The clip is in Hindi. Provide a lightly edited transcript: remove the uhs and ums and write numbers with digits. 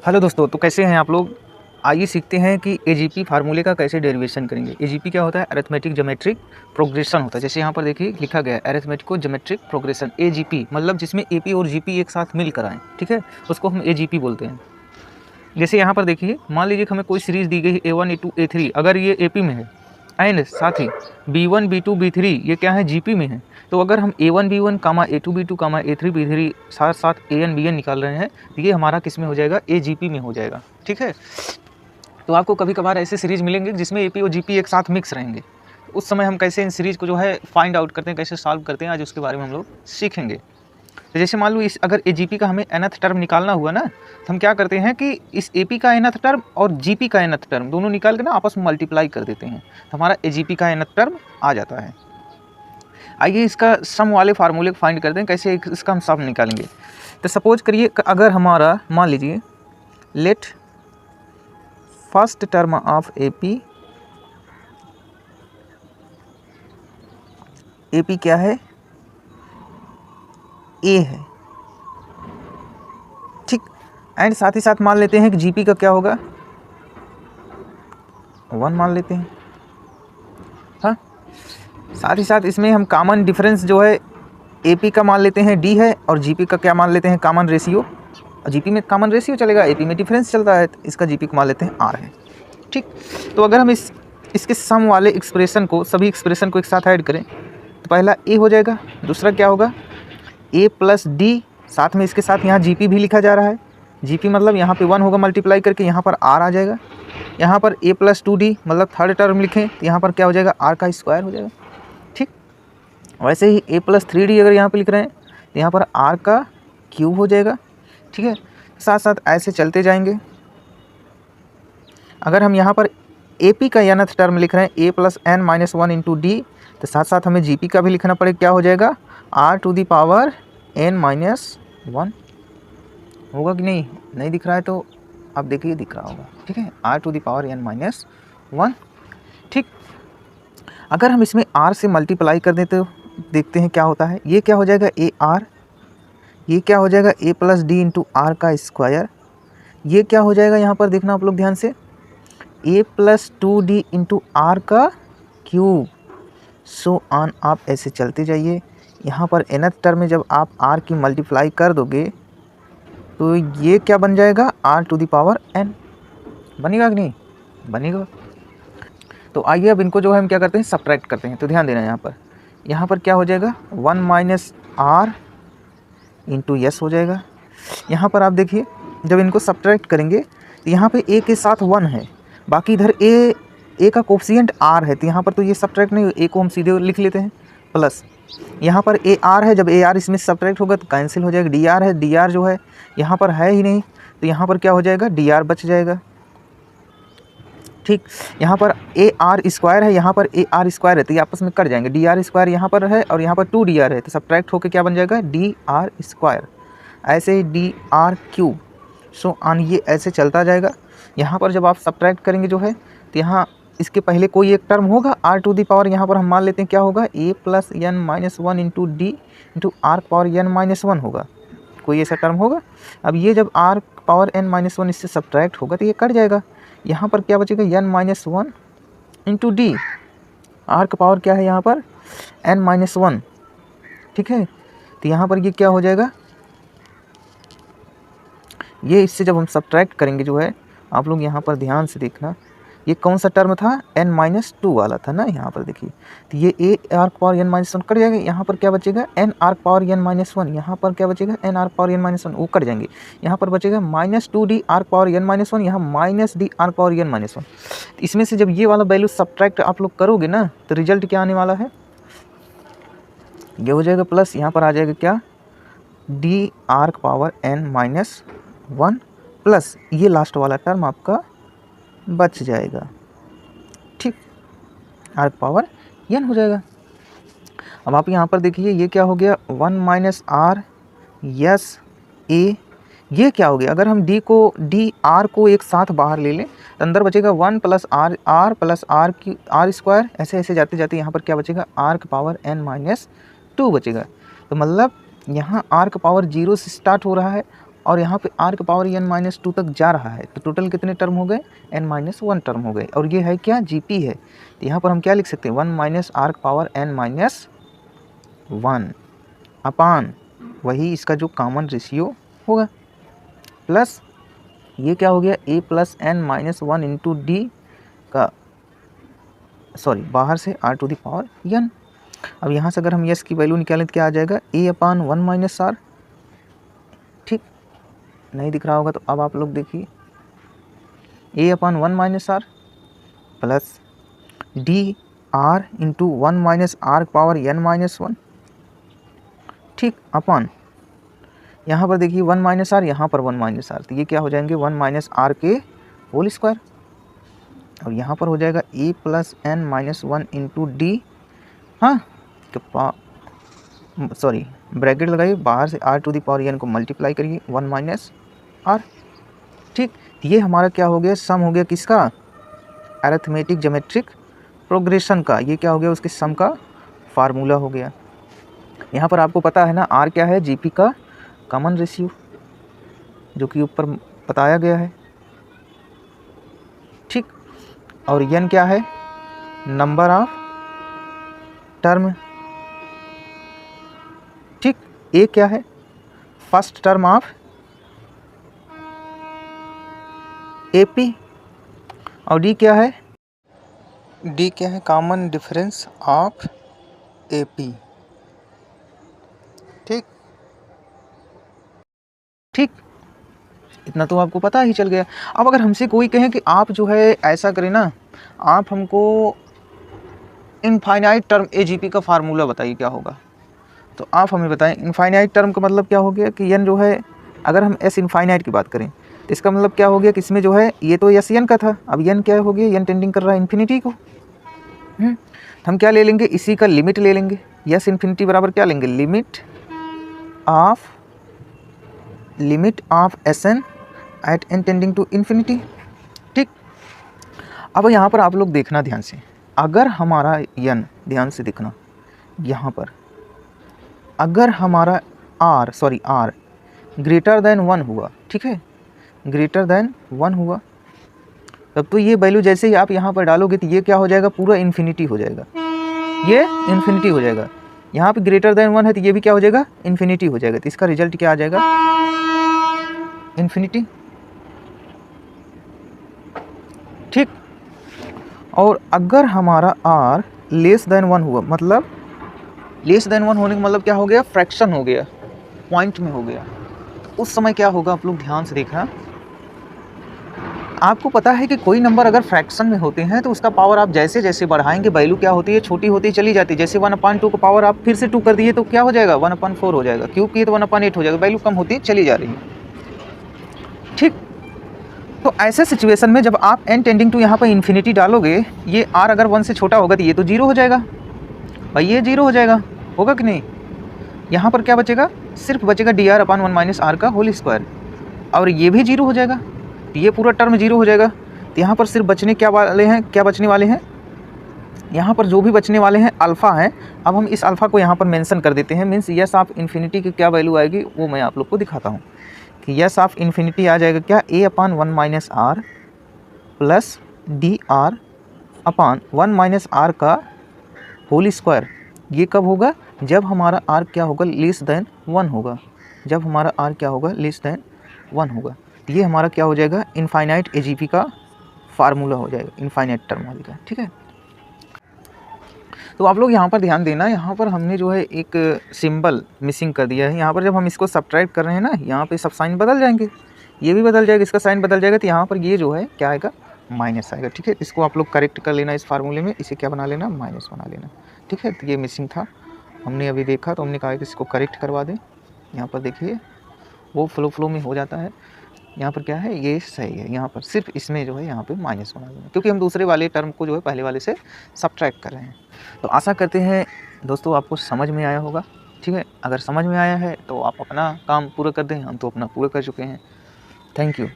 हेलो दोस्तों, तो कैसे हैं आप लोग। आइए सीखते हैं कि एजीपी फार्मूले का कैसे डेरिवेशन करेंगे। एजीपी क्या होता है? अरिथमेटिक ज्योमेट्रिक प्रोग्रेशन होता है। जैसे यहाँ पर देखिए लिखा गया है अरिथमेटिको ज्योमेट्रिक प्रोग्रेशन एजीपी, मतलब जिसमें एपी और जीपी एक साथ मिलकर आए, ठीक है, उसको हम एजीपी बोलते हैं। जैसे यहाँ पर देखिए, मान लीजिए हमें कोई सीरीज़ दी गई है A1 A2 A3, अगर ये एपी में है एंड साथ ही B1 B2 B3 ये क्या है, जीपी में है। तो अगर हम A1 B1 कामा A2 B2 कामा A3 B3 साथ साथ AN BN निकाल रहे हैं, तो ये हमारा किस में हो जाएगा, AGP में हो जाएगा, ठीक है। तो आपको कभी कभार ऐसे सीरीज मिलेंगे जिसमें एपी और जीपी एक साथ मिक्स रहेंगे। उस समय हम कैसे इन सीरीज़ को जो है फाइंड आउट करते हैं, कैसे सॉल्व करते हैं, आज उसके बारे में हम लोग सीखेंगे। तो जैसे मान लो इस अगर एजीपी का हमें nth टर्म निकालना हुआ ना, तो हम क्या करते हैं कि इस एपी का nth टर्म और जीपी का nth टर्म दोनों निकाल के ना आपस में मल्टीप्लाई कर देते हैं, तो हमारा एजीपी का nth टर्म आ जाता है। आइए इसका सम वाले फार्मूले को फाइंड करते हैं, कैसे इसका हम सम निकालेंगे। तो सपोज करिए अगर हमारा मान लीजिए let first term of AP क्या है, ए है, ठीक। एंड साथ ही साथ मान लेते हैं कि जीपी का क्या होगा, 1 मान लेते हैं। हाँ, साथ ही साथ इसमें हम कॉमन डिफरेंस जो है एपी का मान लेते हैं डी है, और जीपी का क्या मान लेते हैं, कॉमन रेशियो। जीपी में कॉमन रेशियो चलेगा, एपी में डिफरेंस चलता है, तो इसका जीपी को मान लेते हैं आर है, ठीक। तो अगर हम इसके सम वाले एक्सप्रेशन को, सभी एक्सप्रेशन को एक साथ ऐड करें, तो पहला ए हो जाएगा, दूसरा क्या होगा ए प्लस डी, साथ में इसके साथ यहाँ जीपी भी लिखा जा रहा है। जीपी मतलब यहाँ पे 1 होगा मल्टीप्लाई करके, यहाँ पर आर आ जाएगा। यहाँ पर ए प्लस 2d मतलब थर्ड टर्म लिखें तो यहाँ पर क्या हो जाएगा, आर का स्क्वायर हो जाएगा, ठीक। वैसे ही ए प्लस 3d अगर यहाँ पे लिख रहे हैं तो यहाँ पर आर का क्यूब हो जाएगा, ठीक है। साथ साथ ऐसे चलते जाएंगे। अगर हम यहाँ पर ए पी का nth टर्म लिख रहे हैं A plus N minus 1 into D, तो साथ साथ हमें जी पी का भी लिखना पड़ेगा, क्या हो जाएगा R to the power N minus 1। होगा कि नहीं, नहीं दिख रहा है तो आप देखिए दिख रहा होगा, ठीक है, R to the power N minus 1, ठीक। अगर हम इसमें आर से मल्टीप्लाई कर दें तो देखते हैं क्या होता है। ये क्या हो जाएगा ए आर, ये क्या हो जाएगा ए प्लस डी इंटू आर का स्क्वायर, ये क्या हो जाएगा यहाँ पर देखना आप लोग ध्यान से, ए प्लस 2d इंटू आर का क्यूब। सो ऑन आप ऐसे चलते जाइए। यहाँ पर nth टर्म में जब आप r की मल्टीप्लाई कर दोगे तो ये क्या बन जाएगा, r to the power n बनेगा कि नहीं बनेगा। तो आइए अब इनको जो है हम क्या करते हैं, सब्ट्रैक्ट करते हैं। तो ध्यान देना यहाँ पर क्या हो जाएगा 1 माइनस आर इंटू यस हो जाएगा। यहाँ पर आप देखिए जब इनको सब्ट्रैक्ट करेंगे तो यहाँ पे a के साथ 1 है, बाकी इधर ए का कोफिशिएंट आर है, तो यहाँ पर तो ये सब्ट्रैक्ट नहीं, ए को हम सीधे लिख लेते हैं प्लस। यहाँ पर ए आर है, जब ए आर इसमें सब्ट्रैक्ट होगा तो कैंसिल हो जाएगा। डी आर है, डी आर जो है यहाँ पर है ही नहीं, तो यहाँ पर क्या हो जाएगा डी आर बच जाएगा, ठीक। यहाँ पर ए आर स्क्वायर है, यहाँ पर ए आर स्क्वायर है, तो ये आपस में कट जाएंगे। डी आर स्क्वायर यहाँ पर है और यहाँ पर 2 डी आर है, तो सब्ट्रैक्ट होकर क्या बन जाएगा डी आर स्क्वायर। ऐसे ही D R cube. So on ये ऐसे चलता जाएगा। यहाँ पर जब आप सब्ट्रैक्ट करेंगे जो है तो यहाँ इसके पहले कोई एक टर्म होगा आर टू दी पावर, यहाँ पर हम मान लेते हैं क्या होगा A plus N minus 1 into D into R power N minus 1 होगा, कोई ऐसा टर्म होगा। अब ये जब आर पावर एन माइनस 1 इससे सब्ट्रैक्ट होगा तो ये कट जाएगा। यहाँ पर क्या बचेगा N minus 1 into D, R का पावर क्या है यहाँ पर एन माइनस 1, ठीक है। तो यहाँ पर ये क्या हो जाएगा, ये इससे जब हम सब्ट्रैक्ट करेंगे जो है, आप लोग यहाँ पर ध्यान से देखना, ये कौन सा टर्म था n माइनस 2 वाला था ना, यहाँ पर देखिए, तो ये A R power n minus 1 cut जाएगा। यहाँ पर क्या बचेगा N R power n minus 1, यहाँ पर क्या बचेगा N R power n minus 1, वो कट जाएंगे। यहाँ पर बचेगा minus 2d R power n minus 1, यहाँ minus D R power n minus 1। इसमें से जब ये वाला वैल्यू सब्ट्रैक्ट आप लोग करोगे ना तो रिजल्ट क्या आने वाला है, ये हो जाएगा प्लस, यहाँ पर आ जाएगा क्या D R power n minus 1 plus ये लास्ट वाला टर्म आपका बच जाएगा, ठीक, आर पावर n हो जाएगा। अब आप यहाँ पर देखिए ये क्या हो गया 1 माइनस आर यस ए, ये क्या हो गया, अगर हम डी आर को एक साथ बाहर ले लें तो अंदर बचेगा 1 प्लस आर प्लस आर की आर स्क्वायर, ऐसे ऐसे जाते जाते यहाँ पर क्या बचेगा आर का पावर n माइनस 2 बचेगा। तो मतलब यहाँ आर का पावर 0 से स्टार्ट हो रहा है और यहाँ पे r का पावर n-2 तक जा रहा है, तो टोटल कितने टर्म हो गए, n-1 टर्म हो गए। और ये है क्या, GP है, तो यहाँ पर हम क्या लिख सकते हैं, 1 - r का पावर n-1 अपान वही इसका जो कॉमन रेशियो होगा, प्लस ये क्या हो गया, a + n-1 इंटू डी का बाहर से r to the power n। अब यहाँ से अगर हम यस की वैल्यू निकालें तो क्या आ जाएगा, a/1 - r। ठीक, नहीं दिख रहा होगा तो अब आप लोग देखिए, a/1 - r plus D r into 1 - r का पावर n-1। ठीक, अपन यहाँ पर देखिए 1 - r, यहाँ पर 1 - r, तो ये क्या हो जाएंगे, 1 - r के होल स्क्वायर। और यहाँ पर हो जाएगा a + n-1 इंटू डी, हाँ ब्रैकेट लगाइए, बाहर से r to the power n को मल्टीप्लाई करिए 1 - r। ठीक, ये हमारा क्या हो गया, सम हो गया किसका, अरिथमेटिक ज्योमेट्रिक प्रोग्रेशन का। ये क्या हो गया, उसके सम का फार्मूला हो गया। यहाँ पर आपको पता है ना, r क्या है, GP का कॉमन रेशियो, जो कि ऊपर बताया गया है। ठीक, और n क्या है, नंबर ऑफ टर्म। ठीक, a क्या है, फर्स्ट टर्म ऑफ AP, और d क्या है, कॉमन डिफरेंस ऑफ AP। ठीक, इतना तो आपको पता ही चल गया। अब अगर हमसे कोई कहे कि आप जो है ऐसा करें ना, आप हमको इनफाइनाइट टर्म AGP का फार्मूला बताइए क्या होगा, तो आप हमें बताएं। इनफाइनाइट टर्म का मतलब क्या हो गया कि n जो है, अगर हम s इनफाइनाइट की बात करें तो इसका मतलब क्या हो गया कि इसमें जो है, ये तो s n का था, अब n क्या हो गया, n टेंडिंग कर रहा है इन्फिनिटी को। हम क्या ले लेंगे, इसी का लिमिट ले लेंगे। s इन्फिनिटी बराबर क्या लेंगे, limit of Sn at n tending to infinity. ठीक, अब यहाँ पर आप लोग देखना ध्यान से, अगर हमारा n, ध्यान से देखना, यहाँ पर अगर हमारा r ग्रेटर देन 1 हुआ, ठीक है, ग्रेटर देन 1 हुआ, तब तो ये वैल्यू जैसे ही आप यहाँ पर डालोगे तो ये क्या हो जाएगा, पूरा इन्फिनिटी हो जाएगा, ये इन्फिनिटी हो जाएगा। यहाँ पे ग्रेटर देन 1 है तो ये भी क्या हो जाएगा, इन्फिनिटी हो जाएगा। तो इसका रिजल्ट क्या आ जाएगा, इन्फिनिटी। ठीक, और अगर हमारा r लेस देन 1 हुआ, मतलब लेस देन 1 होने का मतलब क्या हो गया, फ्रैक्शन हो गया, पॉइंट में हो गया, तो उस समय क्या होगा, आप लोग ध्यान से देखना। आपको पता है कि कोई नंबर अगर फ्रैक्शन में होते हैं तो उसका पावर आप जैसे जैसे बढ़ाएंगे, वैल्यू क्या होती है, छोटी होती चली जाती है। जैसे 1/2 का पावर आप फिर से 2 कर दिए तो क्या हो जाएगा, 1/4 हो जाएगा, क्योंकि ये तो 1/8 हो जाएगा, वैल्यू कम होती चली जा रही है। ठीक, तो ऐसे सिचुएशन में जब आप n टेंडिंग टू यहाँ पर इन्फिनिटी डालोगे, ये r अगर 1 से छोटा होगा तो ये तो 0 हो जाएगा भाई, ये 0 हो जाएगा, होगा कि नहीं। यहाँ पर क्या बचेगा, सिर्फ बचेगा dr/1 - r का होल स्क्वायर, और ये भी 0 हो जाएगा, तो ये पूरा टर्म 0 हो जाएगा। तो यहाँ पर सिर्फ बचने क्या बचने वाले हैं, यहाँ पर जो भी बचने वाले हैं अल्फ़ा हैं। अब हम इस अल्फ़ा को यहाँ पर मेंशन कर देते हैं, मीन्स यस ऑफ इन्फिनिटी की क्या वैल्यू आएगी वो मैं आप लोग को दिखाता हूँ कि यस ऑफ इन्फिनिटी आ जाएगा क्या, a/1 - r plus dr/1 - r का होल स्क्वायर। ये कब होगा, जब हमारा r क्या होगा, लेस देन 1 होगा, जब हमारा r क्या होगा, लेस देन 1 होगा। ये हमारा क्या हो जाएगा, इनफाइनाइट AGP का फार्मूला हो जाएगा, इनफाइनाइट टर्म वाली का। ठीक है, तो आप लोग यहाँ पर ध्यान देना, यहाँ पर हमने जो है एक सिंबल मिसिंग कर दिया है। यहाँ पर जब हम इसको सब्ट्रैक्ट कर रहे हैं ना, यहाँ पे सब साइन बदल जाएंगे, ये भी बदल जाएगा, इसका साइन बदल जाएगा, तो यहाँ पर ये जो है क्या आएगा, माइनस आएगा। ठीक है, इसको आप लोग करेक्ट कर लेना, इस फार्मूले में इसे क्या बना लेना, माइनस बना लेना। ठीक है, तो ये मिसिंग था, हमने अभी देखा तो हमने कहा कि इसको करेक्ट करवा दें। यहाँ पर देखिए वो फ्लो में हो जाता है, यहाँ पर क्या है, ये सही है, यहाँ पर सिर्फ इसमें जो है यहाँ पे माइनस बना देना, क्योंकि हम दूसरे वाले टर्म को जो है पहले वाले से सब्ट्रैक्ट कर रहे हैं। तो आशा करते हैं दोस्तों आपको समझ में आया होगा। ठीक है, अगर समझ में आया है तो आप अपना काम पूरा कर दें, हम तो अपना पूरा कर चुके हैं। Thank you.